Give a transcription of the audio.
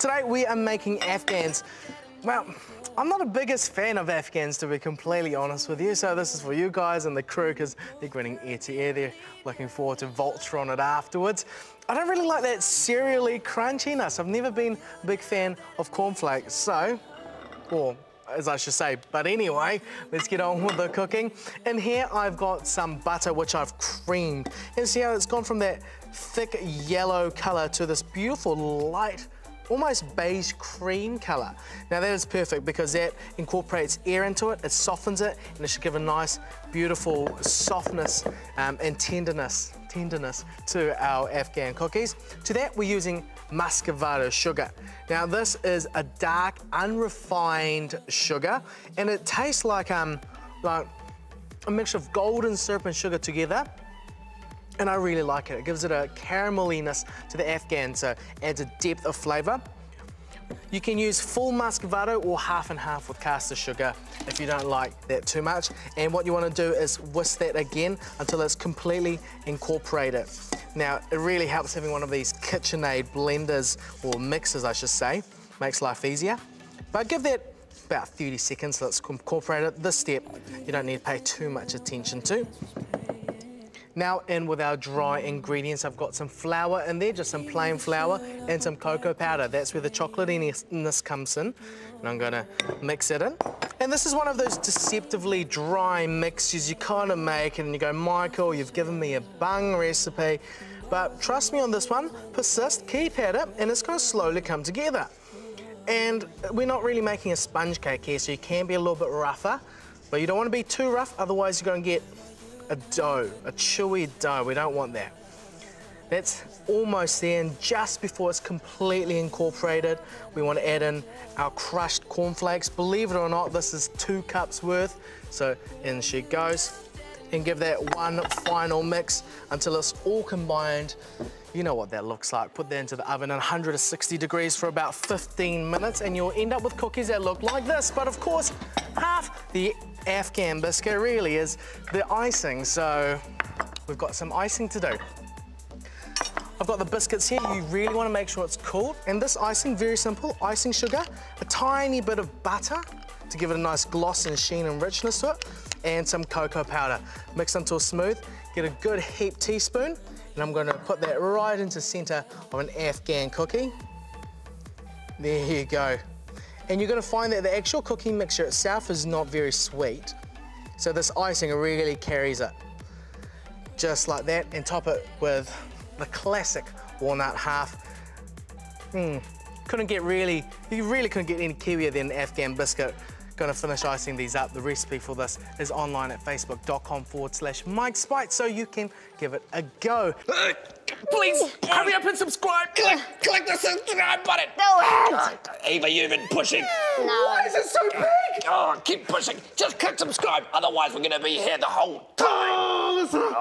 Today we are making Afghans. Well, I'm not the biggest fan of Afghans, to be completely honest with you, so this is for you guys and the crew because they're grinning ear to ear. They're looking forward to vulture on it afterwards. I don't really like that cereally crunchiness. I've never been a big fan of cornflakes, so, or as I should say, but anyway, let's get on with the cooking. In here I've got some butter which I've creamed, and see how it's gone from that thick yellow colour to this beautiful light, almost beige cream colour. Now that is perfect because that incorporates air into it, it softens it, and it should give a nice, beautiful softness and tenderness to our Afghan cookies. To that we're using muscovado sugar. Now this is a dark, unrefined sugar, and it tastes like a mixture of golden syrup and sugar together. And I really like it. It gives it a carameliness to the Afghan, so adds a depth of flavour. You can use full muscovado or half and half with caster sugar if you don't like that too much. And what you want to do is whisk that again until it's completely incorporated. Now, it really helps having one of these KitchenAid blenders, or mixers I should say, makes life easier. But give that about 30 seconds so it's incorporated. This step you don't need to pay too much attention to. Now in with our dry ingredients, I've got some flour in there, just some plain flour, and some cocoa powder. That's where the chocolatiness comes in. And I'm gonna mix it in. And this is one of those deceptively dry mixes you kind of make and you go, Michael, you've given me a bung recipe. But trust me on this one, persist, keep at it, and it's gonna slowly come together. And we're not really making a sponge cake here, so you can be a little bit rougher, but you don't wanna be too rough, otherwise you're gonna get a dough, a chewy dough. We don't want that. That's almost there, and just before it's completely incorporated, we want to add in our crushed cornflakes. Believe it or not, this is 2 cups worth. So in she goes, and give that one final mix until it's all combined. You know what that looks like. Put that into the oven at 160 degrees for about 15 minutes, and you'll end up with cookies that look like this. But of course, half the Afghan biscuit really is the icing, so we've got some icing to do. I've got the biscuits here. You really want to make sure it's cool. And this icing, very simple, icing sugar, a tiny bit of butter to give it a nice gloss and sheen and richness to it, and some cocoa powder. Mix until smooth, get a good heaped teaspoon, and I'm going to put that right into the centre of an Afghan cookie. There you go. And you're going to find that the actual cookie mixture itself is not very sweet. So this icing really carries it. Just like that, and top it with the classic walnut half. You really couldn't get any kiwier than Afghan biscuit. Going to finish icing these up. The recipe for this is online at facebook.com/MikeSpite, so you can give it a go. Please, hurry up and subscribe. Click the subscribe button. Do it. Eva, you've been pushing. No. Why is it so big? Oh, keep pushing. Just click subscribe. Otherwise, we're going to be here the whole time. Oh, listen.